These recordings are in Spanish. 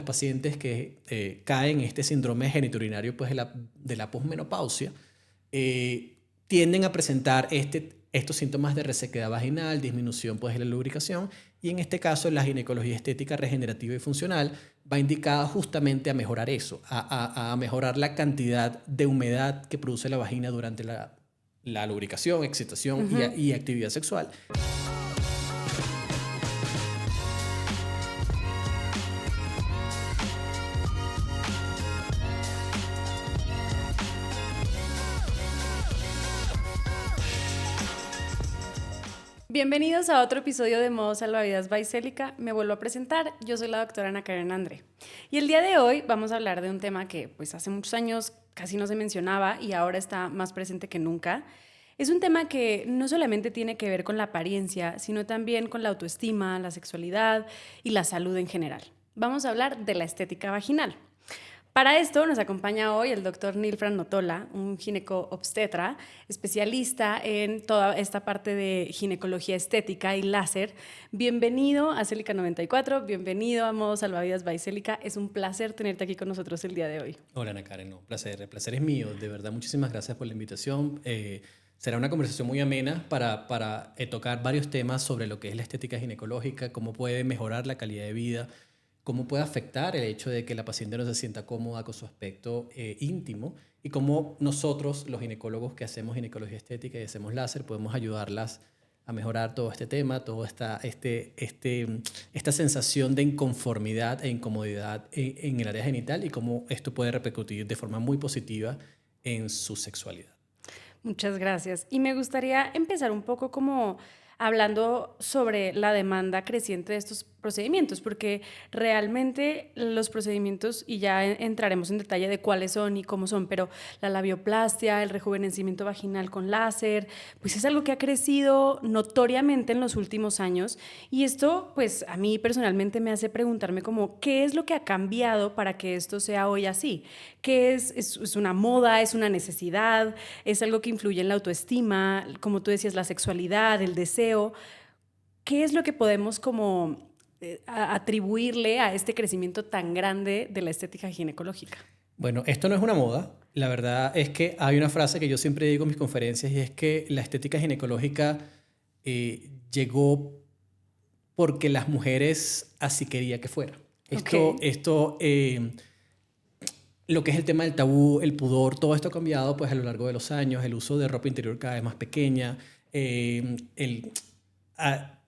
pacientes que caen en este síndrome genitourinario pues, de la posmenopausia tienden a presentar estos síntomas de resequedad vaginal, disminución pues, de la lubricación, y en este caso la ginecología estética regenerativa y funcional va indicada justamente a mejorar eso, a mejorar la cantidad de humedad que produce la vagina durante la lubricación, excitación y actividad sexual. Bienvenidos a otro episodio de Modo Salvavidas by Celica. Me vuelvo a presentar, yo soy la doctora Ana Karen André. Y el día de hoy vamos a hablar de un tema que pues hace muchos años casi no se mencionaba y ahora está más presente que nunca. Es un tema que no solamente tiene que ver con la apariencia, sino también con la autoestima, la sexualidad y la salud en general. Vamos a hablar de la estética vaginal. Para esto nos acompaña hoy el doctor Nilfran Notola, un gineco-obstetra, especialista en toda esta parte de ginecología estética y láser. Bienvenido a Celica 94, bienvenido a Modo Salvavidas by Celica. Es un placer tenerte aquí con nosotros el día de hoy. Hola Ana Karen, no, placer. El placer es mío, de verdad. Muchísimas gracias por la invitación. Será una conversación muy amena para tocar varios temas sobre lo que es la estética ginecológica, cómo puede mejorar la calidad de vida, cómo puede afectar el hecho de que la paciente no se sienta cómoda con su aspecto íntimo y cómo nosotros, los ginecólogos que hacemos ginecología estética y hacemos láser, podemos ayudarlas a mejorar todo este tema, toda esta sensación de inconformidad e incomodidad en el área genital y cómo esto puede repercutir de forma muy positiva en su sexualidad. Muchas gracias. Y me gustaría empezar un poco como hablando sobre la demanda creciente de estos procedimientos, porque realmente los procedimientos, y ya entraremos en detalle de cuáles son y cómo son, pero la labioplastia, el rejuvenecimiento vaginal con láser, pues es algo que ha crecido notoriamente en los últimos años, y esto pues a mí personalmente me hace preguntarme como ¿qué es lo que ha cambiado para que esto sea hoy así? ¿Qué es una moda, es una necesidad, es algo que influye en la autoestima, como tú decías, la sexualidad, el deseo? ¿Qué es lo que podemos como atribuirle a este crecimiento tan grande de la estética ginecológica? Bueno, esto no es una moda. La verdad es que hay una frase que yo siempre digo en mis conferencias y es que la estética ginecológica llegó porque las mujeres así quería que fuera. Lo que es el tema del tabú, el pudor, todo esto ha cambiado pues, a lo largo de los años. El uso de ropa interior cada vez más pequeña.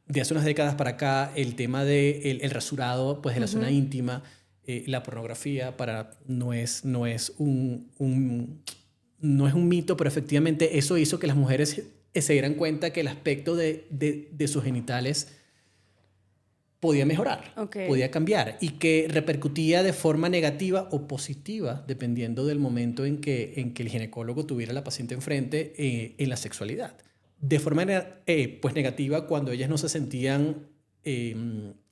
De hace unas décadas para acá, el tema del el rasurado pues, de la zona íntima, la pornografía no es un mito, pero efectivamente eso hizo que las mujeres se dieran cuenta que el aspecto de sus genitales podía mejorar, podía cambiar y que repercutía de forma negativa o positiva dependiendo del momento en que el ginecólogo tuviera a la paciente enfrente en la sexualidad. De forma pues negativa cuando ellas no se sentían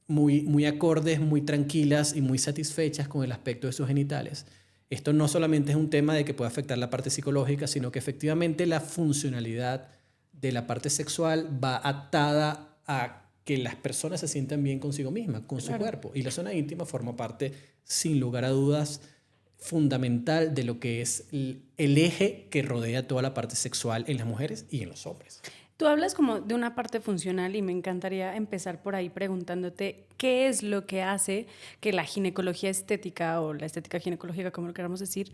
muy acordes, muy tranquilas y muy satisfechas con el aspecto de sus genitales. Esto no solamente es un tema de que puede afectar la parte psicológica, sino que efectivamente la funcionalidad de la parte sexual va atada a que las personas se sientan bien consigo mismas, con su cuerpo. Y la zona íntima forma parte, sin lugar a dudas, fundamental de lo que es el eje que rodea toda la parte sexual en las mujeres y en los hombres. Tú hablas como de una parte funcional y me encantaría empezar por ahí preguntándote qué es lo que hace que la ginecología estética o la estética ginecológica, como lo queramos decir,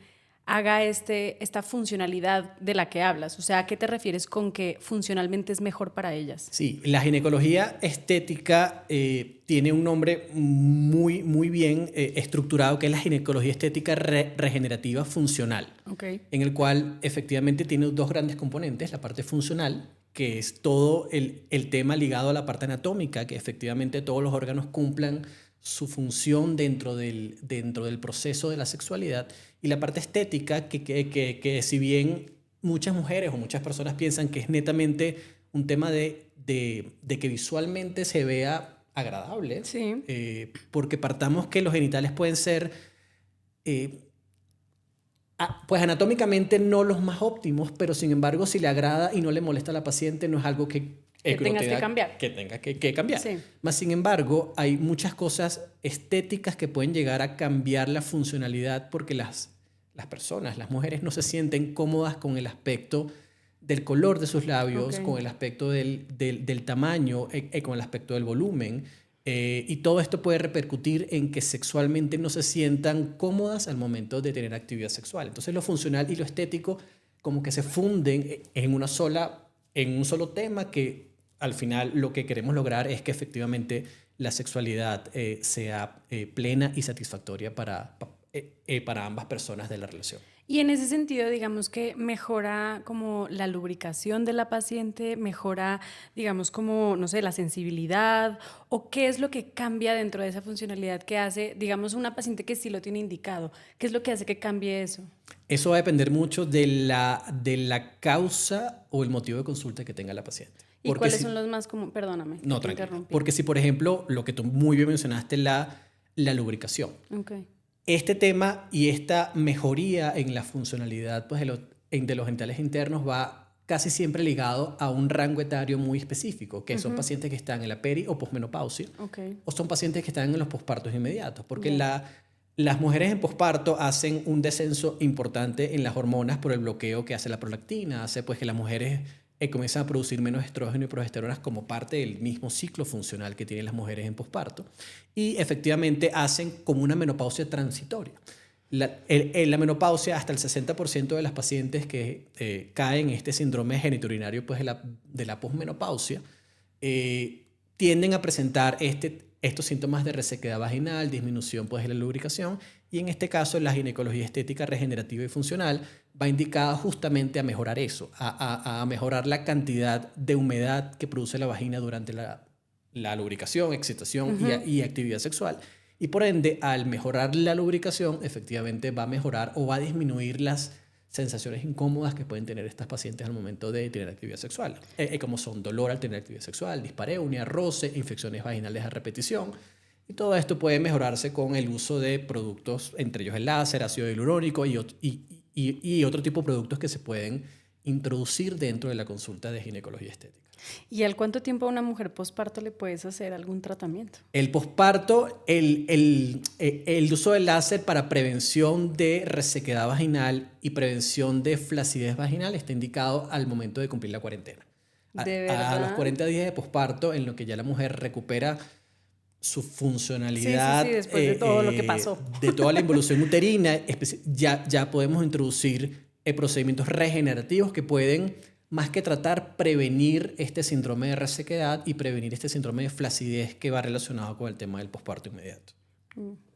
haga esta funcionalidad de la que hablas. O sea, ¿a qué te refieres con que funcionalmente es mejor para ellas? Sí, la ginecología estética tiene un nombre muy bien estructurado, que es la ginecología estética regenerativa funcional, en el cual efectivamente tiene dos grandes componentes, la parte funcional, que es todo el tema ligado a la parte anatómica, que efectivamente todos los órganos cumplan su función dentro del proceso de la sexualidad, y la parte estética, que si bien muchas mujeres o muchas personas piensan que es netamente un tema de que visualmente se vea agradable, sí. Porque partamos que los genitales pueden ser pues anatómicamente no los más óptimos, pero sin embargo si le agrada y no le molesta a la paciente no es algo que tengas que cambiar. Que tenga que cambiar. Sí. Más sin embargo, hay muchas cosas estéticas que pueden llegar a cambiar la funcionalidad porque las personas, las mujeres, no se sienten cómodas con el aspecto del color de sus labios, con el aspecto del tamaño, con el aspecto del volumen. Y todo esto puede repercutir en que sexualmente no se sientan cómodas al momento de tener actividad sexual. Entonces lo funcional y lo estético como que se funden en un solo tema, que al final lo que queremos lograr es que efectivamente la sexualidad sea plena y satisfactoria para ambas personas de la relación. Y en ese sentido, digamos que mejora como la lubricación de la paciente, mejora, digamos, como, no sé, la sensibilidad, o qué es lo que cambia dentro de esa funcionalidad que hace, digamos, una paciente que sí lo tiene indicado. ¿Qué es lo que hace que cambie eso? Eso va a depender mucho de la causa o el motivo de consulta que tenga la paciente. ¿Y cuáles son los más comunes? Perdóname. No, tranquilo. Porque si, por ejemplo, lo que tú muy bien mencionaste, la lubricación. Okay. Este tema y esta mejoría en la funcionalidad pues, de los genitales internos va casi siempre ligado a un rango etario muy específico, que son pacientes que están en la peri o posmenopausia, o son pacientes que están en los pospartos inmediatos, porque las mujeres en posparto hacen un descenso importante en las hormonas por el bloqueo que hace la prolactina, hace pues que las mujeres comienzan a producir menos estrógeno y progesteronas como parte del mismo ciclo funcional que tienen las mujeres en posparto, y efectivamente hacen como una menopausia transitoria. En la menopausia, hasta el 60% de las pacientes que caen en este síndrome genitourinario pues, de la posmenopausia tienden a presentar estos síntomas de resequedad vaginal, disminución pues, de la lubricación, y en este caso la ginecología estética regenerativa y funcional va indicada justamente a mejorar eso, a mejorar la cantidad de humedad que produce la vagina durante la lubricación, excitación y actividad sexual. Y por ende, al mejorar la lubricación, efectivamente va a mejorar o va a disminuir las sensaciones incómodas que pueden tener estas pacientes al momento de tener actividad sexual, como son dolor al tener actividad sexual, dispareunia, roce, infecciones vaginales a repetición. Y todo esto puede mejorarse con el uso de productos, entre ellos el láser, ácido hialurónico y otro tipo de productos que se pueden introducir dentro de la consulta de ginecología estética. ¿Y al cuánto tiempo a una mujer posparto le puedes hacer algún tratamiento? El posparto, el uso del láser para prevención de resequedad vaginal y prevención de flacidez vaginal está indicado al momento de cumplir la cuarentena. ¿De verdad? A los 40 días de posparto, en lo que ya la mujer recupera su funcionalidad, sí, después de todo lo que pasó. De toda la involución uterina, ya podemos introducir procedimientos regenerativos que pueden, más que tratar, prevenir este síndrome de resequedad y prevenir este síndrome de flacidez que va relacionado con el tema del posparto inmediato.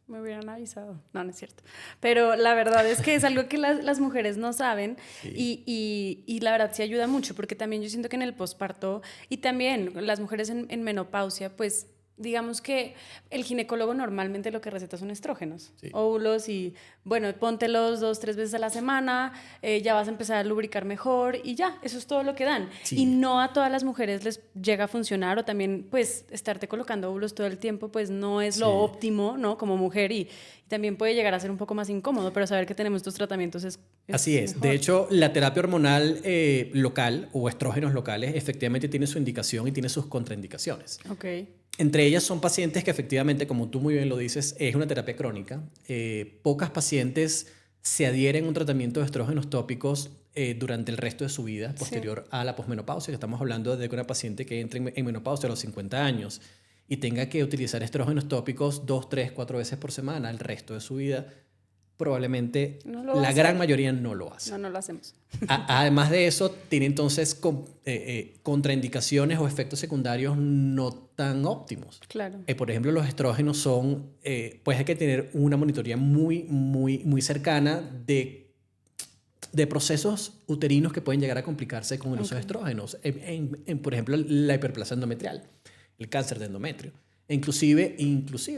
Me hubieran avisado. No, no es cierto. Pero la verdad es que es algo que las mujeres no saben, sí. y la verdad sí ayuda mucho, porque también yo siento que en el posparto y también las mujeres en menopausia, pues digamos que el ginecólogo normalmente lo que receta son estrógenos, sí. Óvulos, y bueno, póntelos 2-3 veces a la semana, ya vas a empezar a lubricar mejor y ya, eso es todo lo que dan. Sí. Y no a todas las mujeres les llega a funcionar, o también pues estarte colocando óvulos todo el tiempo pues no es lo óptimo, ¿no? Como mujer, y también puede llegar a ser un poco más incómodo, pero saber que tenemos estos tratamientos es así es. Mejor. De hecho, la terapia hormonal local o estrógenos locales efectivamente tiene su indicación y tiene sus contraindicaciones. Okay. Entre ellas son pacientes que efectivamente, como tú muy bien lo dices, es una terapia crónica. Pocas pacientes se adhieren a un tratamiento de estrógenos tópicos durante el resto de su vida, posterior a la posmenopausia. Estamos hablando de una paciente que entre en menopausia a los 50 años y tenga que utilizar estrógenos tópicos 2, 3, 4 veces por semana el resto de su vida. Probablemente la gran mayoría no lo hace. No lo hacemos. Además de eso, tiene entonces contraindicaciones o efectos secundarios no tan óptimos. Claro. Por ejemplo, los estrógenos son, pues hay que tener una monitoría muy cercana de procesos uterinos que pueden llegar a complicarse con el uso de estrógenos. Por ejemplo, la hiperplasia endometrial, el cáncer de endometrio. Inclusive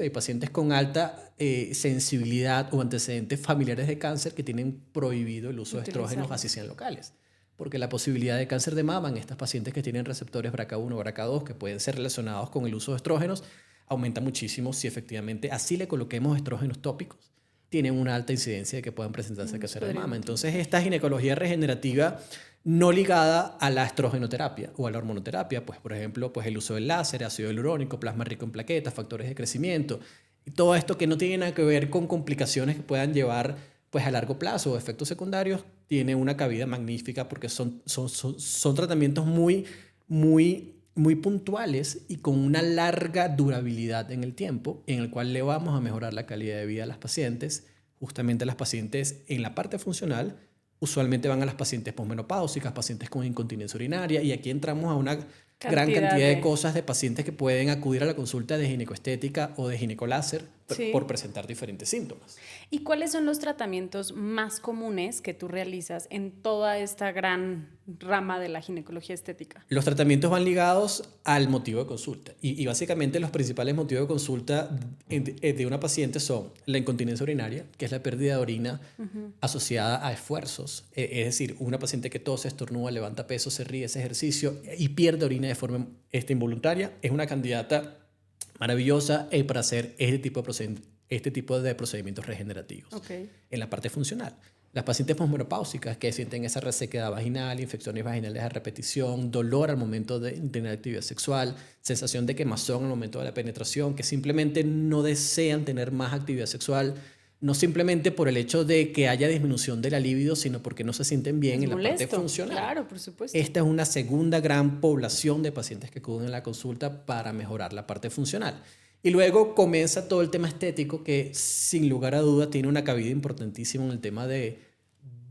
hay pacientes con alta sensibilidad o antecedentes familiares de cáncer que tienen prohibido el uso de estrógenos, así sean locales. Porque la posibilidad de cáncer de mama en estas pacientes que tienen receptores BRCA1 o BRCA2 que pueden ser relacionados con el uso de estrógenos aumenta muchísimo si efectivamente así le coloquemos estrógenos tópicos. tienen una alta incidencia de que puedan presentarse cáncer de mama. Entonces, esta ginecología regenerativa no ligada a la estrogenoterapia o a la hormonoterapia, pues por ejemplo, pues el uso del láser, ácido hialurónico, plasma rico en plaquetas, factores de crecimiento, y todo esto que no tiene nada que ver con complicaciones que puedan llevar pues a largo plazo o efectos secundarios, tiene una cabida magnífica porque son tratamientos muy puntuales y con una larga durabilidad en el tiempo, en el cual le vamos a mejorar la calidad de vida a las pacientes, justamente a las pacientes en la parte funcional. Usualmente van a las pacientes posmenopáusicas, pacientes con incontinencia urinaria, y aquí entramos a una gran cantidad de cosas de pacientes que pueden acudir a la consulta de ginecoestética o de ginecoláser por presentar diferentes síntomas. ¿Y cuáles son los tratamientos más comunes que tú realizas en toda esta gran rama de la ginecología estética? Los tratamientos van ligados al motivo de consulta y básicamente los principales motivos de consulta de una paciente son la incontinencia urinaria, que es la pérdida de orina asociada a esfuerzos. Es decir, una paciente que tose, estornuda, levanta peso, se ríe, hace ejercicio y pierde orina de forma involuntaria, es una candidata maravillosa para hacer este tipo de procedimientos regenerativos. En la parte funcional, las pacientes posmenopáusicas que sienten esa resequedad vaginal, infecciones vaginales a repetición, dolor al momento de tener actividad sexual, sensación de quemazón al momento de la penetración, que simplemente no desean tener más actividad sexual, no simplemente por el hecho de que haya disminución de la libido, sino porque no se sienten bien en la parte funcional. Claro, por supuesto. Esta es una segunda gran población de pacientes que acuden a la consulta para mejorar la parte funcional. Y luego comienza todo el tema estético que, sin lugar a duda, tiene una cabida importantísima en el tema de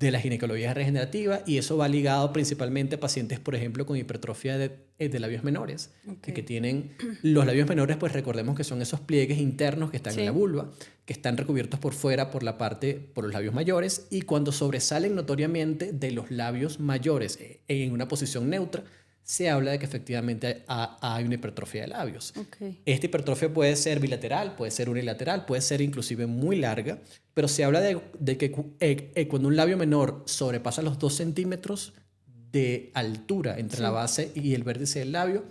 la ginecología regenerativa, y eso va ligado principalmente a pacientes, por ejemplo, con hipertrofia de labios menores, que tienen los labios menores, pues recordemos que son esos pliegues internos que están en la vulva, que están recubiertos por fuera por los labios mayores, y cuando sobresalen notoriamente de los labios mayores en una posición neutra, se habla de que efectivamente hay una hipertrofia de labios. Esta hipertrofia puede ser bilateral, puede ser unilateral, puede ser inclusive muy larga, pero se habla de que cuando un labio menor sobrepasa los 2 centímetros de altura entre la base y el vértice del labio,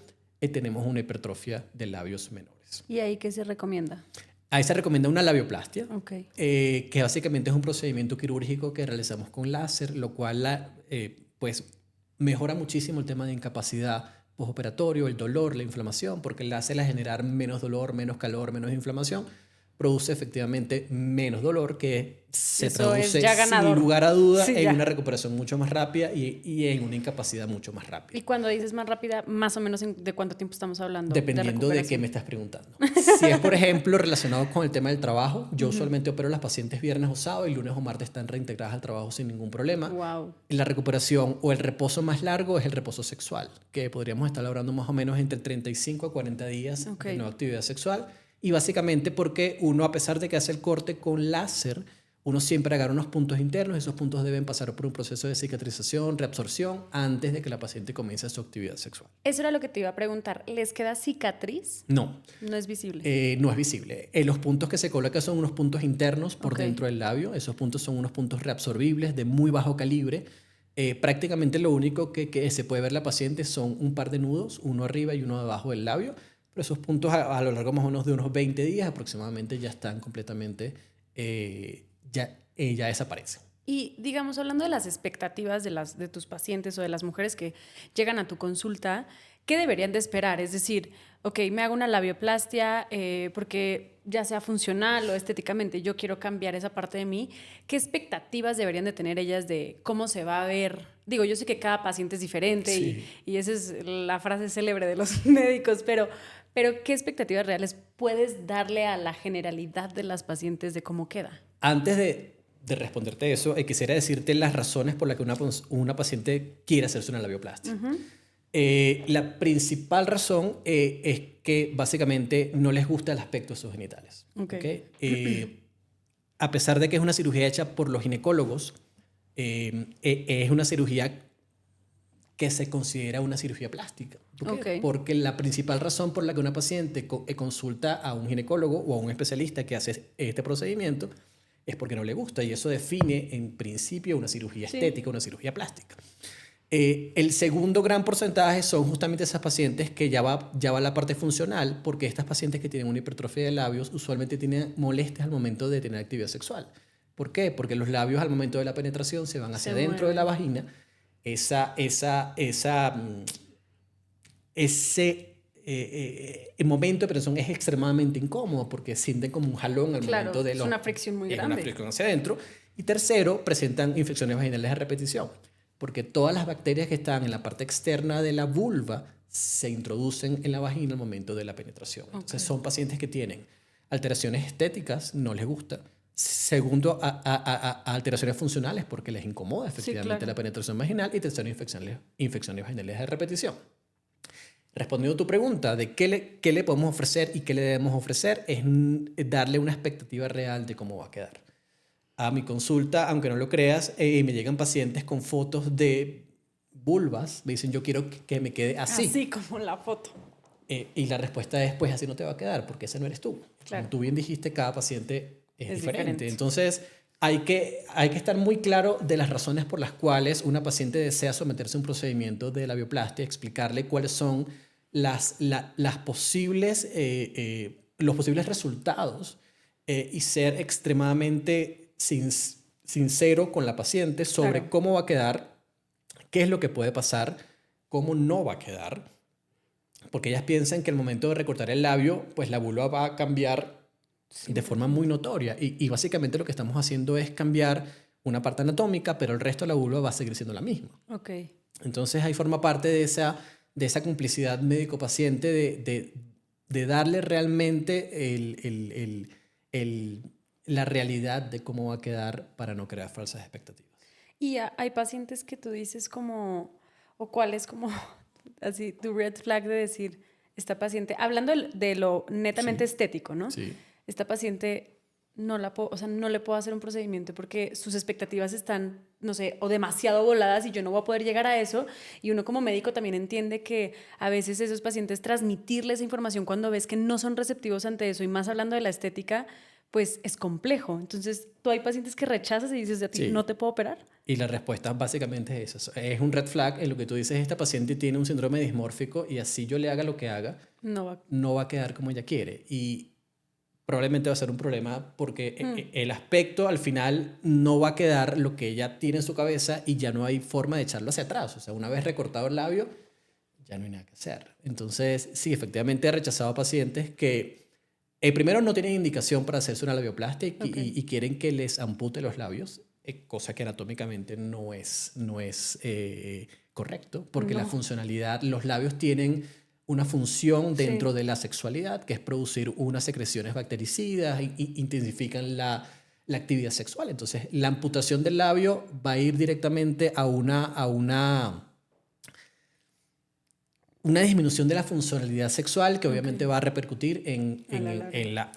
tenemos una hipertrofia de labios menores. ¿Y ahí qué se recomienda? Ahí se recomienda una labioplastia, que básicamente es un procedimiento quirúrgico que realizamos con láser, lo cual pues mejora muchísimo el tema de incapacidad postoperatorio, el dolor, la inflamación, porque el láser al generar menos dolor, menos calor, menos inflamación, produce efectivamente menos dolor, que se traduce sin lugar a duda en una recuperación mucho más rápida y en una incapacidad mucho más rápida. Y cuando dices más rápida, más o menos ¿de cuánto tiempo estamos hablando? Dependiendo de qué me estás preguntando. Si es, por ejemplo, relacionado con el tema del trabajo, yo usualmente opero a las pacientes viernes o sábado y lunes o martes están reintegradas al trabajo sin ningún problema. La recuperación o el reposo más largo es el reposo sexual, que podríamos estar hablando más o menos entre 35 a 40 días de no actividad sexual. Y básicamente porque uno, a pesar de que hace el corte con láser, uno siempre agarra unos puntos internos. Esos puntos deben pasar por un proceso de cicatrización, reabsorción, antes de que la paciente comience su actividad sexual. Eso era lo que te iba a preguntar. ¿Les queda cicatriz? No. ¿No es visible? No es visible. Los puntos que se colocan son unos puntos internos por dentro del labio. Esos puntos son unos puntos reabsorbibles de muy bajo calibre. Prácticamente lo único que se puede ver la paciente son un par de nudos, uno arriba y uno abajo del labio. Pero esos puntos a lo largo más o menos de unos 20 días aproximadamente ya están completamente, ya desaparecen. Y digamos, hablando de las expectativas de tus pacientes o de las mujeres que llegan a tu consulta, ¿qué deberían de esperar? Es decir, me hago una labioplastia porque ya sea funcional o estéticamente, yo quiero cambiar esa parte de mí. ¿Qué expectativas deberían de tener ellas de cómo se va a ver? Digo, yo sé que cada paciente es diferente y esa es la frase célebre de los médicos, pero ¿qué expectativas reales puedes darle a la generalidad de las pacientes de cómo queda? Antes de responderte eso, quisiera decirte las razones por las que una paciente quiere hacerse una labioplastia. La principal razón es que básicamente no les gusta el aspecto de sus genitales. A pesar de que es una cirugía hecha por los ginecólogos, es una cirugía que se considera una cirugía plástica. ¿Por qué? Porque la principal razón por la que una paciente consulta a un ginecólogo o a un especialista que hace este procedimiento es porque no le gusta, y eso define en principio una cirugía estética, una cirugía plástica. El segundo gran porcentaje son justamente esas pacientes que ya va la parte funcional, porque estas pacientes que tienen una hipertrofia de labios usualmente tienen molestias al momento de tener actividad sexual. ¿Por qué? Porque los labios al momento de la penetración se van hacia dentro de la vagina. El momento de penetración es extremadamente incómodo porque sienten como un jalón al momento de es una fricción muy grande. Es una fricción hacia adentro. Y tercero, presentan infecciones vaginales de repetición, porque todas las bacterias que están en la parte externa de la vulva se introducen en la vagina al momento de la penetración. Entonces son pacientes que tienen alteraciones estéticas, no les gusta. Segundo, a alteraciones funcionales porque les incomoda efectivamente la penetración vaginal. Y tercero, infecciones vaginales de repetición. Respondiendo a tu pregunta de qué le podemos ofrecer y qué le debemos ofrecer, es darle una expectativa real de cómo va a quedar. A mi consulta, aunque no lo creas, me llegan pacientes con fotos de vulvas. Me dicen, yo quiero que me quede así. Así como la foto. Y la respuesta es, pues así no te va a quedar, porque ese no eres tú. Claro. Como tú bien dijiste, cada paciente es diferente. Entonces, hay que estar muy claro de las razones por las cuales una paciente desea someterse a un procedimiento de labioplastia, explicarle cuáles son los posibles resultados y ser extremadamente sincero con la paciente sobre cómo va a quedar, qué es lo que puede pasar, cómo no va a quedar, porque ellas piensan que al momento de recortar el labio, pues la vulva va a cambiar de forma muy notoria y básicamente lo que estamos haciendo es cambiar una parte anatómica, pero el resto de la vulva va a seguir siendo la misma. Okay. Entonces ahí forma parte de esa complicidad médico-paciente de darle realmente la realidad de cómo va a quedar para no crear falsas expectativas. Y hay pacientes que tú dices como, o cuál es como así tu red flag de decir, esta paciente, hablando de lo netamente estético, ¿no? Sí. Esta paciente no le puedo hacer un procedimiento porque sus expectativas están, no sé, o demasiado voladas y yo no voy a poder llegar a eso. Y uno como médico también entiende que a veces esos pacientes transmitirles esa información cuando ves que no son receptivos ante eso, y más hablando de la estética, pues es complejo. Entonces, tú hay pacientes que rechazas y dices, ¿a ti no te puedo operar? Y la respuesta básicamente es eso. Es un red flag en lo que tú dices, esta paciente tiene un síndrome dismórfico y así yo le haga lo que haga, no va a quedar como ella quiere. Y probablemente va a ser un problema porque el aspecto al final no va a quedar lo que ella tiene en su cabeza y ya no hay forma de echarlo hacia atrás. O sea, una vez recortado el labio, ya no hay nada que hacer. Entonces, sí, efectivamente he rechazado a pacientes que primero no tienen indicación para hacerse una labioplastia y quieren que les ampute los labios, cosa que anatómicamente no es correcto, porque la funcionalidad, los labios tienen una función dentro de la sexualidad, que es producir unas secreciones bactericidas e intensifican la actividad sexual. Entonces, la amputación del labio va a ir directamente a una disminución de la funcionalidad sexual que obviamente va a repercutir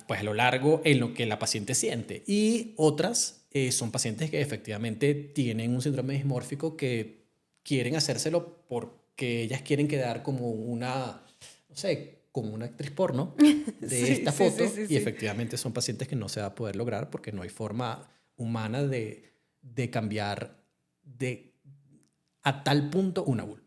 a lo largo en lo que la paciente siente. Y otras son pacientes que efectivamente tienen un síndrome dismórfico que quieren hacérselo porque ellas quieren quedar como como una actriz porno de esta foto. Y efectivamente son pacientes que no se va a poder lograr porque no hay forma humana de cambiar a tal punto una vulva.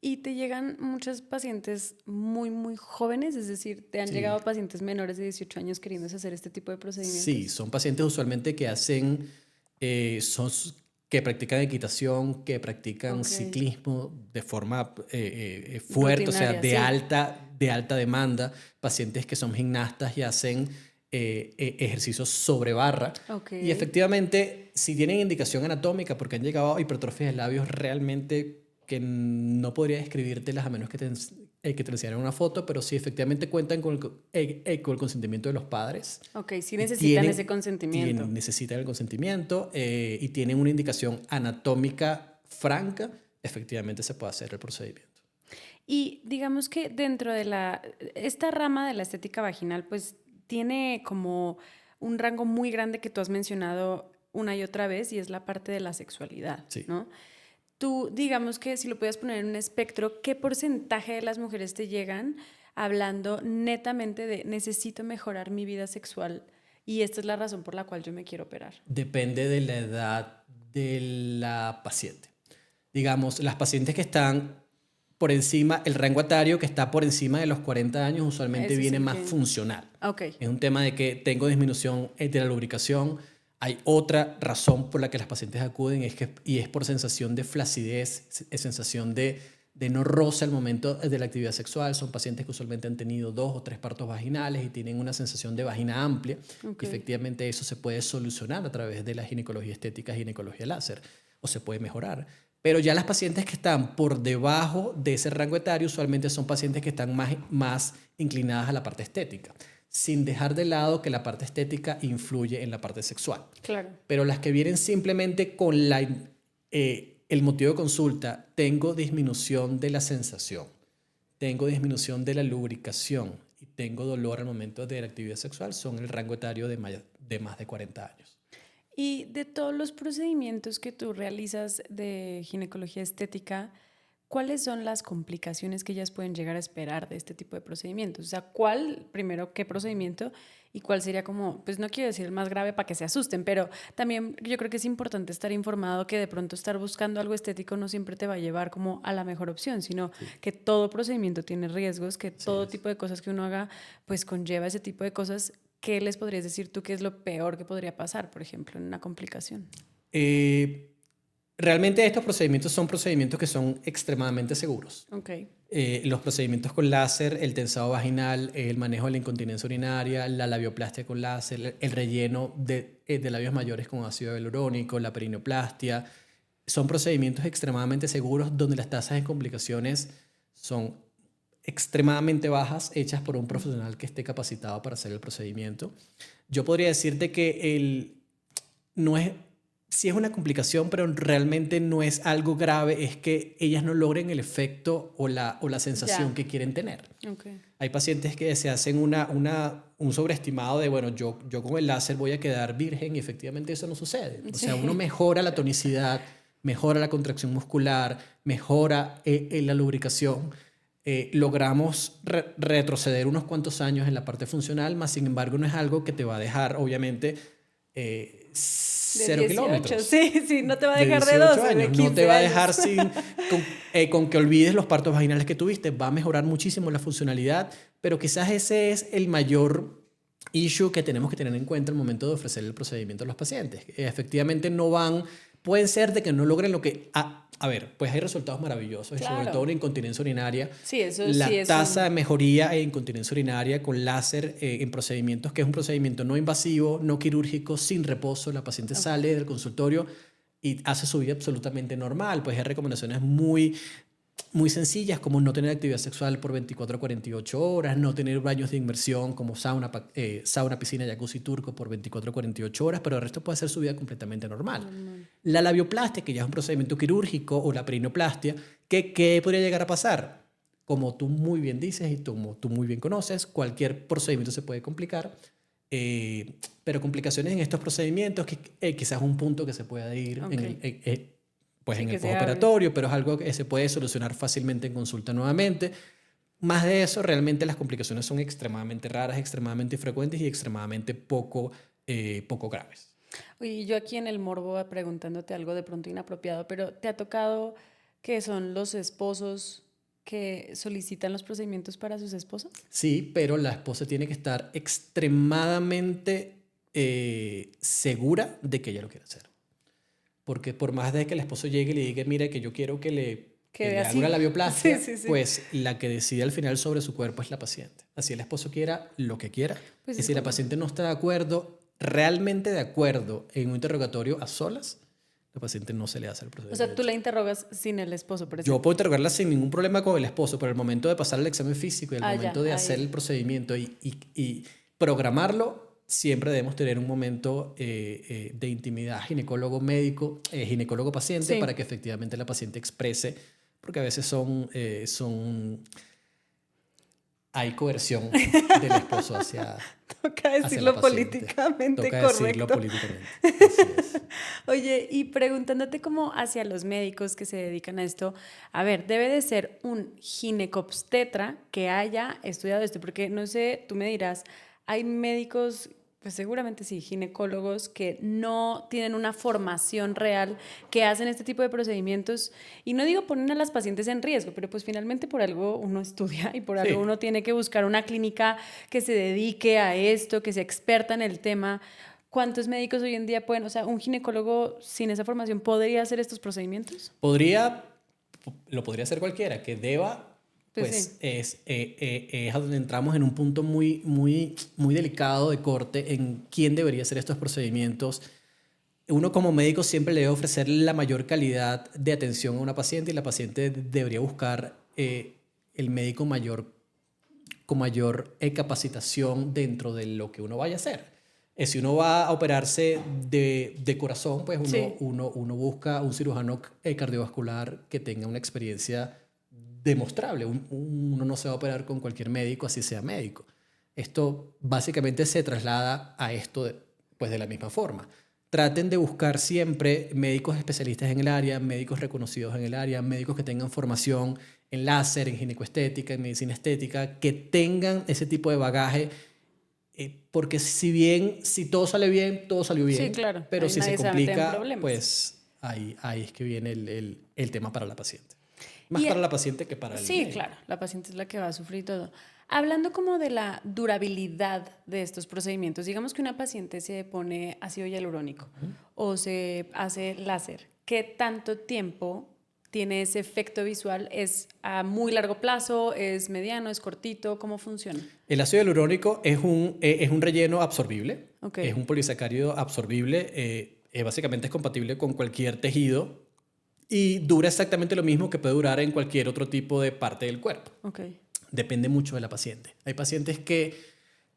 Y te llegan muchas pacientes muy, muy jóvenes, es decir, te han llegado pacientes menores de 18 años queriéndose hacer este tipo de procedimientos. Sí, son pacientes usualmente que hacen, que practican equitación, que practican ciclismo de forma fuerte, o sea, de alta demanda, pacientes que son gimnastas y hacen ejercicios sobre barra. Y efectivamente, si tienen indicación anatómica porque han llegado a hipertrofia de labios realmente que no podría describírtelas a menos que te enseñaran una foto, pero sí efectivamente cuentan con el consentimiento de los padres. Sí necesitan ese consentimiento. Necesitan el consentimiento y tienen una indicación anatómica franca, efectivamente se puede hacer el procedimiento. Y digamos que dentro de esta rama de la estética vaginal, pues tiene como un rango muy grande que tú has mencionado una y otra vez, y es la parte de la sexualidad, ¿no? Tú, digamos que si lo pudieras poner en un espectro, ¿qué porcentaje de las mujeres te llegan hablando netamente de necesito mejorar mi vida sexual y esta es la razón por la cual yo me quiero operar? Depende de la edad de la paciente. digamos, las pacientes que están por encima, el rango etario que está por encima de los 40 años usualmente viene más funcional. Okay. Es un tema de que tengo disminución de la lubricación. Hay otra razón por la que las pacientes acuden y es por sensación de flacidez, es sensación de no roce al momento de la actividad sexual. Son pacientes que usualmente han tenido 2 o 3 partos vaginales y tienen una sensación de vagina amplia. Okay. Efectivamente, eso se puede solucionar a través de la ginecología estética, ginecología láser, o se puede mejorar. Pero ya las pacientes que están por debajo de ese rango etario usualmente son pacientes que están más inclinadas a la parte estética, sin dejar de lado que la parte estética influye en la parte sexual. Claro. Pero las que vienen simplemente con el motivo de consulta, tengo disminución de la sensación, tengo disminución de la lubricación y tengo dolor al momento de la actividad sexual, son el rango etario de más de 40 años. Y de todos los procedimientos que tú realizas de ginecología estética, ¿cuáles son las complicaciones que ellas pueden llegar a esperar de este tipo de procedimientos? O sea, primero, qué procedimiento y cuál sería como, pues no quiero decir el más grave para que se asusten, pero también yo creo que es importante estar informado que de pronto estar buscando algo estético no siempre te va a llevar como a la mejor opción, sino que todo procedimiento tiene riesgos, que todo tipo de cosas que uno haga, pues conlleva ese tipo de cosas. ¿Qué les podrías decir tú que es lo peor que podría pasar, por ejemplo, en una complicación? Realmente estos procedimientos son procedimientos que son extremadamente seguros. Okay. Los procedimientos con láser, el tensado vaginal, el manejo de la incontinencia urinaria, la labioplastia con láser, el relleno de labios mayores con ácido hialurónico, la perineoplastia, son procedimientos extremadamente seguros donde las tasas de complicaciones son extremadamente bajas, hechas por un profesional que esté capacitado para hacer el procedimiento. Yo podría decirte que no es, sí es una complicación, pero realmente no es algo grave, es que ellas no logren el efecto o la sensación que quieren tener. Okay. Hay pacientes que se hacen un sobreestimado de, bueno, yo con el láser voy a quedar virgen, y efectivamente eso no sucede. O sea, uno mejora la tonicidad, mejora la contracción muscular, mejora la lubricación. Logramos retroceder unos cuantos años en la parte funcional, más sin embargo no es algo que te va a dejar, obviamente, 0 kilómetros. Sí, no te va a dejar de 12 años. De 15 no te va a años. dejar con que olvides los partos vaginales que tuviste. Va a mejorar muchísimo la funcionalidad, pero quizás ese es el mayor issue que tenemos que tener en cuenta al momento de ofrecer el procedimiento a los pacientes. Efectivamente pueden ser de que no logren lo que... A ver, pues hay resultados maravillosos, claro. Sobre todo en incontinencia urinaria. Sí, eso la sí tasa de mejoría en incontinencia urinaria con láser en procedimientos, que es un procedimiento no invasivo, no quirúrgico, sin reposo. La paciente sale del consultorio y hace su vida absolutamente normal. Pues hay recomendaciones muy sencillas, como no tener actividad sexual por 24 a 48 horas, no tener baños de inmersión como sauna, piscina, jacuzzi turco por 24 a 48 horas, pero el resto puede hacer su vida completamente normal. La labioplastia, que ya es un procedimiento quirúrgico, o la perineoplastia, ¿qué podría llegar a pasar? Como tú muy bien dices y como tú muy bien conoces, cualquier procedimiento se puede complicar, pero complicaciones en estos procedimientos, quizás un punto que se pueda ir en el postoperatorio, pero es algo que se puede solucionar fácilmente en consulta nuevamente. Más de eso, realmente las complicaciones son extremadamente raras, extremadamente frecuentes y extremadamente poco graves. Oye, yo aquí en el morbo preguntándote algo de pronto inapropiado, pero ¿te ha tocado que son los esposos que solicitan los procedimientos para sus esposas? Sí, pero la esposa tiene que estar extremadamente segura de que ella lo quiere hacer. Porque por más de que el esposo llegue y le diga, mira, que yo quiero que le haga una labioplastia, sí. Pues la que decide al final sobre su cuerpo es la paciente. Así el esposo quiera lo que quiera. Pues y si la paciente no está de acuerdo, realmente de acuerdo, en un interrogatorio a solas, la paciente no se le hace el procedimiento. O sea, tú la interrogas sin el esposo, por ejemplo. Yo puedo interrogarla sin ningún problema con el esposo, pero el momento de pasar el examen físico y el momento de hacer el procedimiento y programarlo, siempre debemos tener un momento de intimidad ginecólogo-médico, ginecólogo-paciente, para que efectivamente la paciente exprese, porque a veces hay coerción del esposo hacia Toca decirlo políticamente Toca correcto. decirlo políticamente. Así es. Oye, y preguntándote como hacia los médicos que se dedican a esto, a ver, debe de ser un ginecobstetra que haya estudiado esto, porque no sé, tú me dirás, hay médicos Pues seguramente sí, ginecólogos que no tienen una formación real, que hacen este tipo de procedimientos, y no digo ponen a las pacientes en riesgo, pero pues finalmente por algo uno estudia y por algo uno tiene que buscar una clínica que se dedique a esto, que sea experta en el tema. ¿Cuántos médicos hoy en día pueden, o sea, un ginecólogo sin esa formación podría hacer estos procedimientos? Lo podría hacer cualquiera, que deba. Pues sí. es a donde entramos en un punto muy, muy, muy delicado de corte en quién debería hacer estos procedimientos. Uno como médico siempre le debe ofrecer la mayor calidad de atención a una paciente y la paciente debería buscar el médico con mayor capacitación dentro de lo que uno vaya a hacer. Si uno va a operarse de corazón, pues uno busca un cirujano cardiovascular que tenga una experiencia demostrable. Uno no se va a operar con cualquier médico, así sea médico. Esto básicamente se traslada a esto pues de la misma forma. Traten de buscar siempre médicos especialistas en el área, médicos reconocidos en el área, médicos que tengan formación en láser, en ginecoestética, en medicina estética, que tengan ese tipo de bagaje, porque si todo sale bien, todo salió bien. Sí, claro. Pero si se complica, pues ahí es que viene el tema para la paciente. Más para la paciente que para el médico. Sí, claro, la paciente es la que va a sufrir todo. Hablando como de la durabilidad de estos procedimientos, digamos que una paciente se pone ácido hialurónico o se hace láser, ¿qué tanto tiempo tiene ese efecto visual? ¿Es a muy largo plazo? ¿Es mediano? ¿Es cortito? ¿Cómo funciona? El ácido hialurónico es un relleno absorbible, Okay. es un polisacárido absorbible, básicamente es compatible con cualquier tejido y dura exactamente lo mismo que puede durar en cualquier otro tipo de parte del cuerpo. Okay. Depende mucho de la paciente. Hay pacientes que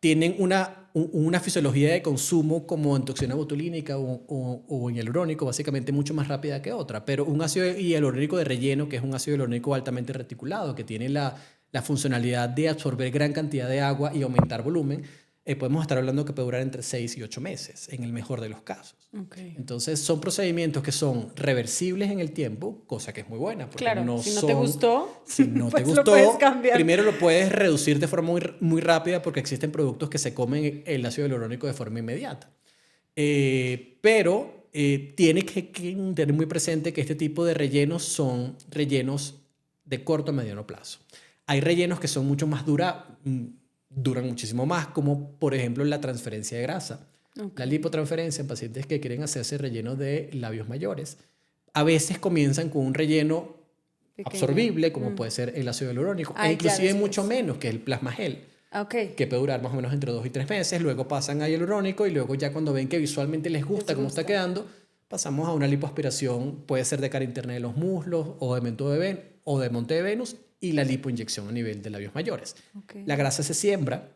tienen una fisiología de consumo como en toxina botulínica o en hialurónico, básicamente mucho más rápida que otra, pero un ácido hialurónico de relleno, que es un ácido hialurónico altamente reticulado, que tiene la funcionalidad de absorber gran cantidad de agua y aumentar volumen, podemos estar hablando que puede durar entre 6 y 8 meses, en el mejor de los casos. Okay. Entonces, son procedimientos que son reversibles en el tiempo, cosa que es muy buena. Porque claro, si no te gustó, si no pues te gustó, lo puedes cambiar. Primero lo puedes reducir de forma muy, muy rápida porque existen productos que se comen el ácido hialurónico de forma inmediata. Pero tiene que tener muy presente que este tipo de rellenos son rellenos de corto a mediano plazo. Hay rellenos que son mucho más duran muchísimo más, como por ejemplo la transferencia de grasa. Okay. La lipotransferencia en pacientes que quieren hacerse relleno de labios mayores. A veces comienzan con un relleno absorbible, como puede ser el ácido hialurónico, e inclusive mucho menos que el plasma gel, que puede durar más o menos entre 2 y 3 meses. Luego pasan a hialurónico y luego ya cuando ven que visualmente les gusta cómo está quedando, pasamos a una lipoaspiración, puede ser de cara interna de los muslos o de monte de Venus, y la lipoinyección a nivel de labios mayores. Okay. La grasa se siembra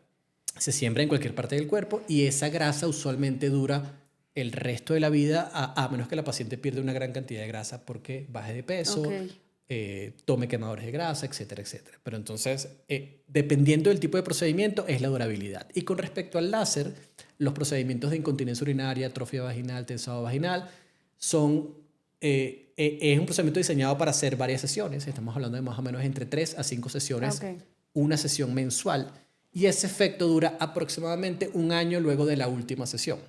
en cualquier parte del cuerpo y esa grasa usualmente dura el resto de la vida, a menos que la paciente pierda una gran cantidad de grasa porque baje de peso, tome quemadores de grasa, etcétera, etcétera. Pero entonces, dependiendo del tipo de procedimiento, es la durabilidad. Y con respecto al láser, los procedimientos de incontinencia urinaria, atrofia vaginal, tensado vaginal, es un procedimiento diseñado para hacer varias sesiones. Estamos hablando de más o menos entre 3 a 5 sesiones, una sesión mensual. Y ese efecto dura aproximadamente un año luego de la última sesión.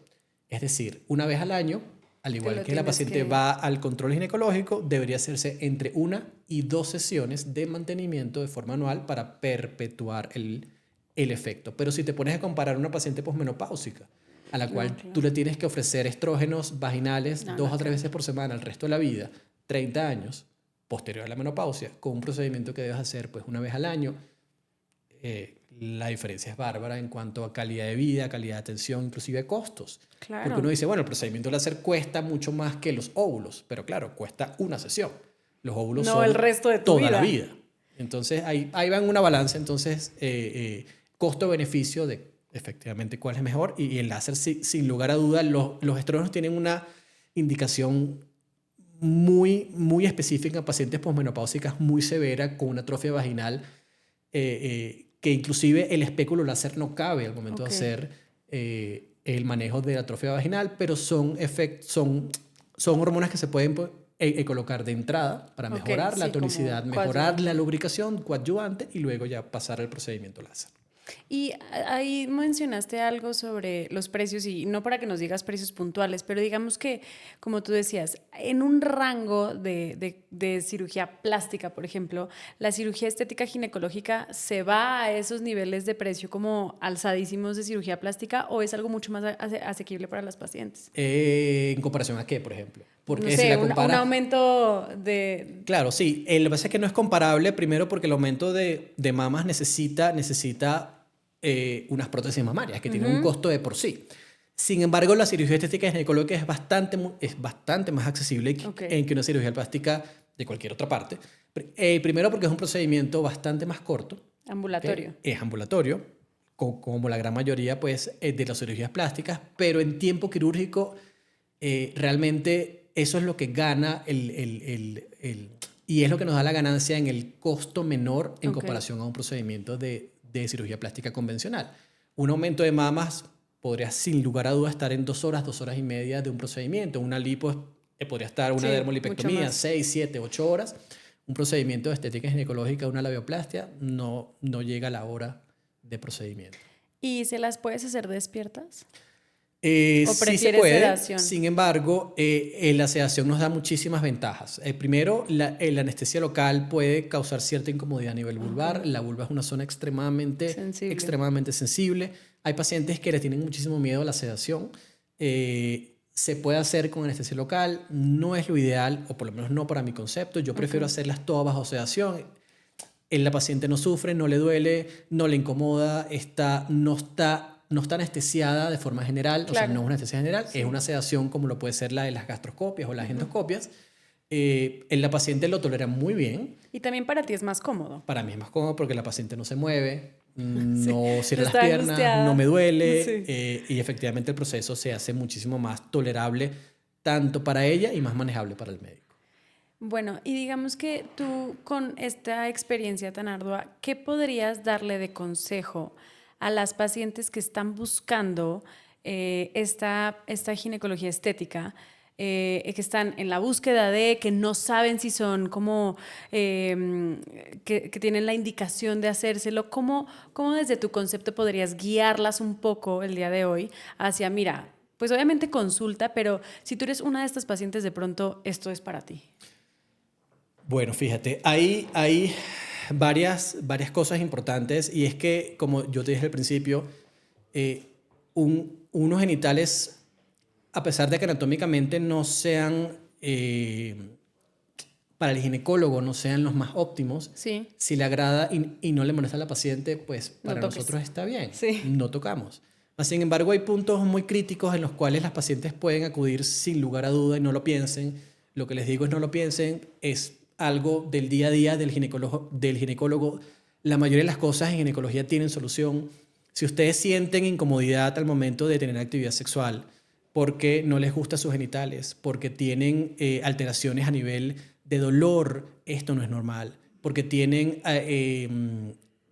Es decir, una vez al año, al igual que la paciente va al control ginecológico, debería hacerse entre 1 y 2 sesiones de mantenimiento de forma anual para perpetuar el efecto. Pero si te pones a comparar una paciente posmenopáusica, a la cual tú le tienes que ofrecer estrógenos vaginales 2 a 3 veces por semana el resto de la vida, 30 años, posterior a la menopausia, con un procedimiento que debes hacer pues una vez al año, la diferencia es bárbara en cuanto a calidad de vida, calidad de atención, inclusive costos. Claro. Porque uno dice, bueno, el procedimiento láser cuesta mucho más que los óvulos, pero claro, cuesta una sesión. Los óvulos son el resto de toda la vida. Entonces, ahí va en una balanza, entonces, costo-beneficio de efectivamente cuál es mejor. Y el láser, sin lugar a dudas, los estrógenos tienen una indicación muy, muy específica en pacientes posmenopáusicas muy severa, con una atrofia vaginal, que inclusive el espéculo láser no cabe al momento de hacer el manejo de la atrofia vaginal, pero son hormonas que se pueden colocar de entrada para mejorar la tonicidad, mejorar la lubricación coadyuvante y luego ya pasar al procedimiento láser. Y ahí mencionaste algo sobre los precios y no para que nos digas precios puntuales, pero digamos que, como tú decías, en un rango de cirugía plástica, por ejemplo, la cirugía estética ginecológica se va a esos niveles de precio como alzadísimos de cirugía plástica o es algo mucho más asequible para las pacientes. ¿En comparación a qué, por ejemplo? Porque no sé, si la compara... un aumento de... Claro, sí. Lo que pasa es que no es comparable, primero porque el aumento de mamas necesita unas prótesis mamarias que tienen un costo de por sí. Sin embargo, la cirugía estética ginecológica es bastante más accesible que una cirugía plástica de cualquier otra parte. Primero porque es un procedimiento bastante más corto. Ambulatorio. Es ambulatorio, como la gran mayoría pues, de las cirugías plásticas, pero en tiempo quirúrgico realmente eso es lo que gana y es lo que nos da la ganancia en el costo menor en comparación a un procedimiento de cirugía plástica convencional. Un aumento de mamas podría sin lugar a dudas estar en 2 horas, 2 horas y media de un procedimiento. Una lipo podría estar, una dermolipectomía, 6, 7, 8 horas. Un procedimiento de estética ginecológica, una labioplastia, no llega a la hora de procedimiento. ¿Y se las puedes hacer despiertas? ¿O sí se puede, sedación? Sin embargo, la sedación nos da muchísimas ventajas. Primero, la anestesia local puede causar cierta incomodidad a nivel vulvar. La vulva es una zona extremadamente sensible. Hay pacientes que le tienen muchísimo miedo a la sedación. Se puede hacer con anestesia local. No es lo ideal, o por lo menos no para mi concepto. Yo prefiero hacerlas todas bajo sedación. La paciente no sufre, no le duele, no le incomoda, no está anestesiada de forma general, o sea, no es una anestesia general, es una sedación como lo puede ser la de las gastroscopias o las endoscopias. La paciente lo tolera muy bien. Y también para ti es más cómodo. Para mí es más cómodo porque la paciente no se mueve, no cierra las piernas, angustiada. No me duele y efectivamente el proceso se hace muchísimo más tolerable tanto para ella y más manejable para el médico. Bueno, y digamos que tú con esta experiencia tan ardua, ¿qué podrías darle de consejo a las pacientes que están buscando esta ginecología estética, que están en la búsqueda que no saben si son como, que tienen la indicación de hacérselo? ¿Cómo desde tu concepto podrías guiarlas un poco el día de hoy hacia, mira, pues obviamente consulta, pero si tú eres una de estas pacientes, de pronto esto es para ti? Bueno, fíjate, hay varias cosas importantes y es que, como yo te dije al principio, unos genitales, a pesar de que anatómicamente no sean, para el ginecólogo no sean los más óptimos, si le agrada y no le molesta a la paciente, pues para nosotros está bien, no tocamos. Sin embargo, hay puntos muy críticos en los cuales las pacientes pueden acudir sin lugar a duda y no lo piensen. Lo que les digo es no lo piensen, es algo del día a día del ginecólogo. La mayoría de las cosas en ginecología tienen solución. Si ustedes sienten incomodidad al momento de tener actividad sexual, porque no les gustan sus genitales, porque tienen alteraciones a nivel de dolor, esto no es normal. Porque tienen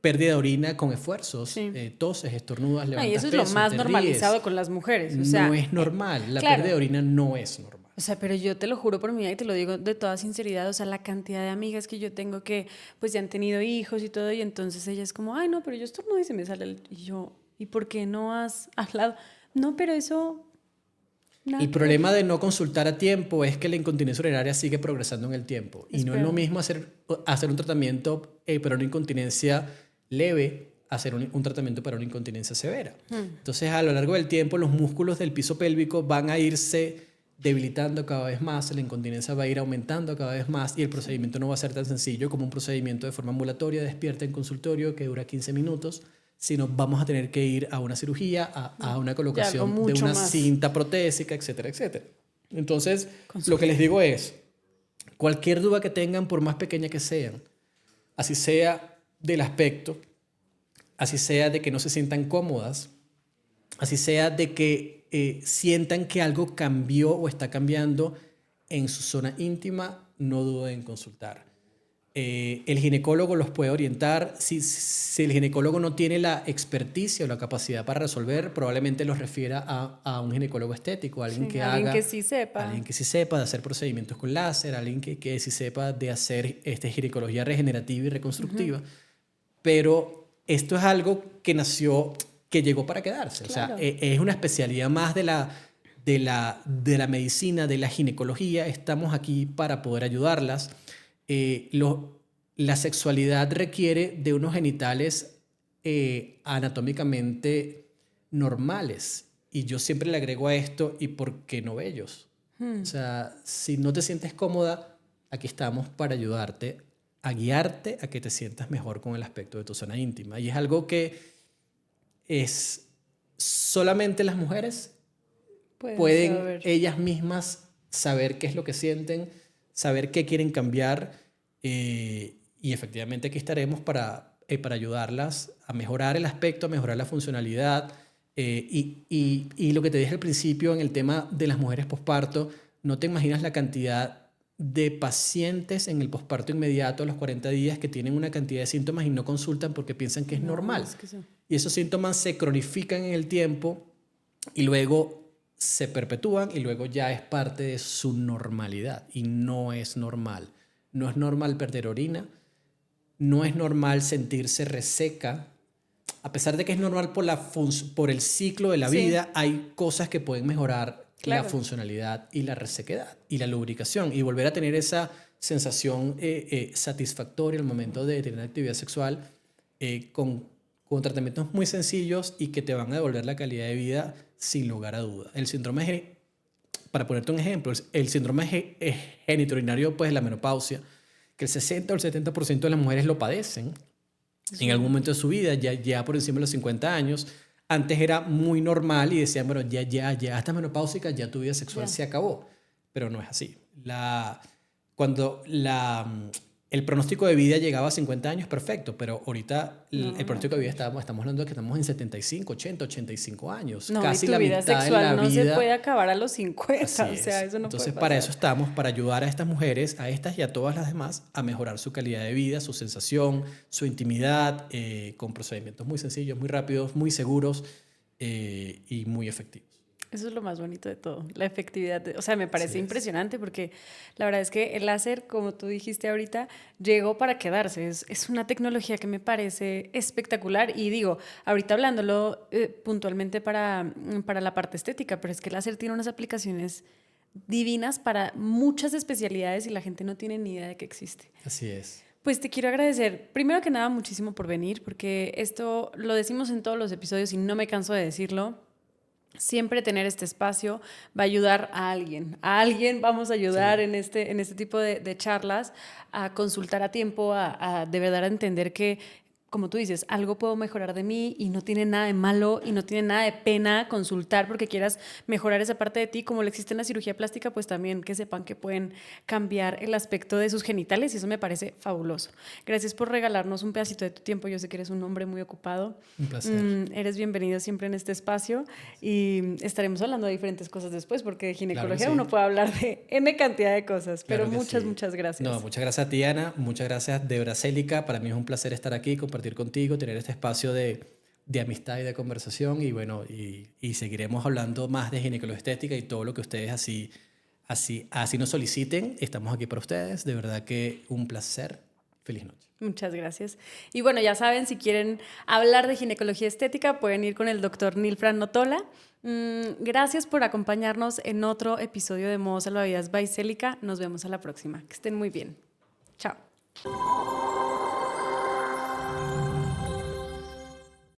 pérdida de orina con esfuerzos, toses, estornudas, levantas peso, y eso es lo más normalizado con las mujeres. O sea, no es normal. La pérdida de orina no es normal. O sea, pero yo te lo juro por mi vida y te lo digo de toda sinceridad, o sea, la cantidad de amigas que yo tengo que pues ya han tenido hijos y todo, y entonces ella es como, ay, no, pero yo estornudo y se me sale y yo, ¿y por qué no has hablado? No, pero eso... El problema de no consultar a tiempo es que la incontinencia urinaria sigue progresando en el tiempo. Y no es lo mismo hacer un tratamiento para una incontinencia leve, hacer un tratamiento para una incontinencia severa. Entonces, a lo largo del tiempo, los músculos del piso pélvico van a irse debilitando cada vez más, la incontinencia va a ir aumentando cada vez más y el procedimiento no va a ser tan sencillo como un procedimiento de forma ambulatoria, despierta en consultorio que dura 15 minutos, sino vamos a tener que ir a una cirugía, a una colocación de una cinta protésica, etcétera, etcétera. Entonces, lo que les digo es, cualquier duda que tengan, por más pequeña que sean, así sea del aspecto, así sea de que no se sientan cómodas, así sea de que sientan que algo cambió o está cambiando en su zona íntima, no duden en consultar. El ginecólogo los puede orientar. Si el ginecólogo no tiene la experticia o la capacidad para resolver, probablemente los refiera a un ginecólogo estético, alguien que sí sepa. Alguien que sí sepa de hacer procedimientos con láser, alguien que sí sepa de hacer ginecología regenerativa y reconstructiva. Pero esto es algo que nació, que llegó para quedarse. Claro. O sea, es una especialidad más de la medicina, de la ginecología. Estamos aquí para poder ayudarlas. La sexualidad requiere de unos genitales anatómicamente normales. Y yo siempre le agrego a esto, ¿y por qué no bellos? O sea, si no te sientes cómoda, aquí estamos para ayudarte, a guiarte a que te sientas mejor con el aspecto de tu zona íntima. Y es algo que es solamente las mujeres pueden saber. Ellas mismas saber qué es lo que sienten, saber qué quieren cambiar, y efectivamente aquí estaremos para ayudarlas a mejorar el aspecto, a mejorar la funcionalidad. Y lo que te dije al principio en el tema de las mujeres posparto, no te imaginas la cantidad de pacientes en el posparto inmediato a los 40 días que tienen una cantidad de síntomas y no consultan porque piensan que es normal. Es que sí. Y esos síntomas se cronifican en el tiempo y luego se perpetúan y luego ya es parte de su normalidad y no es normal. No es normal perder orina, no es normal sentirse reseca. A pesar de que es normal por el ciclo de la vida, hay cosas que pueden mejorar la funcionalidad y la resequedad y la lubricación y volver a tener esa sensación satisfactoria al momento de tener actividad sexual, con tratamientos muy sencillos y que te van a devolver la calidad de vida sin lugar a duda. El síndrome, para ponerte un ejemplo, el síndrome genitourinario, pues la menopausia, que el 60 o el 70% de las mujeres lo padecen en algún momento de su vida, ya por encima de los 50 años. Antes era muy normal y decían, bueno, ya estás menopáusica, ya tu vida sexual se acabó. Pero no es así. Cuando el pronóstico de vida llegaba a 50 años, perfecto, pero ahorita el pronóstico de vida estamos hablando de que estamos en 75, 80, 85 años. No, casi y tu la vida mitad sexual de la no vida. se puede acabar a los 50, Así o sea, es. eso no Entonces, puede para pasar. eso estamos, para ayudar a estas mujeres, a estas y a todas las demás, a mejorar su calidad de vida, su sensación, su intimidad, con procedimientos muy sencillos, muy rápidos, muy seguros, y muy efectivos. Eso es lo más bonito de todo, la efectividad. O sea, me parece impresionante porque la verdad es que el láser, como tú dijiste ahorita, llegó para quedarse. Es una tecnología que me parece espectacular y digo, ahorita hablándolo puntualmente para la parte estética, pero es que el láser tiene unas aplicaciones divinas para muchas especialidades y la gente no tiene ni idea de que existe. Así es. Pues te quiero agradecer, primero que nada, muchísimo por venir, porque esto lo decimos en todos los episodios y no me canso de decirlo. Siempre tener este espacio va a ayudar a alguien. A alguien vamos a ayudar en este tipo de charlas a consultar a tiempo, a de verdad a entender que, como tú dices, algo puedo mejorar de mí y no tiene nada de malo y no tiene nada de pena consultar porque quieras mejorar esa parte de ti. Como le existe en la cirugía plástica, pues también que sepan que pueden cambiar el aspecto de sus genitales y eso me parece fabuloso. Gracias por regalarnos un pedacito de tu tiempo. Yo sé que eres un hombre muy ocupado. Un placer. Eres bienvenido siempre en este espacio y estaremos hablando de diferentes cosas después porque de ginecología uno puede hablar de N cantidad de cosas, pero muchas gracias. No, muchas gracias a ti, Ana. Muchas gracias, Débora Célica. Para mí es un placer estar aquí, compartir contigo, tener este espacio de amistad y de conversación y bueno, y seguiremos hablando más de ginecología estética y todo lo que ustedes así nos soliciten. Estamos aquí para ustedes. De verdad que un placer. Feliz noche. Muchas gracias. Y bueno, ya saben, si quieren hablar de ginecología estética, pueden ir con el doctor Nilfran Notola. Gracias por acompañarnos en otro episodio de Modo Salvavidas by Célica. Nos vemos a la próxima. Que estén muy bien. Chao.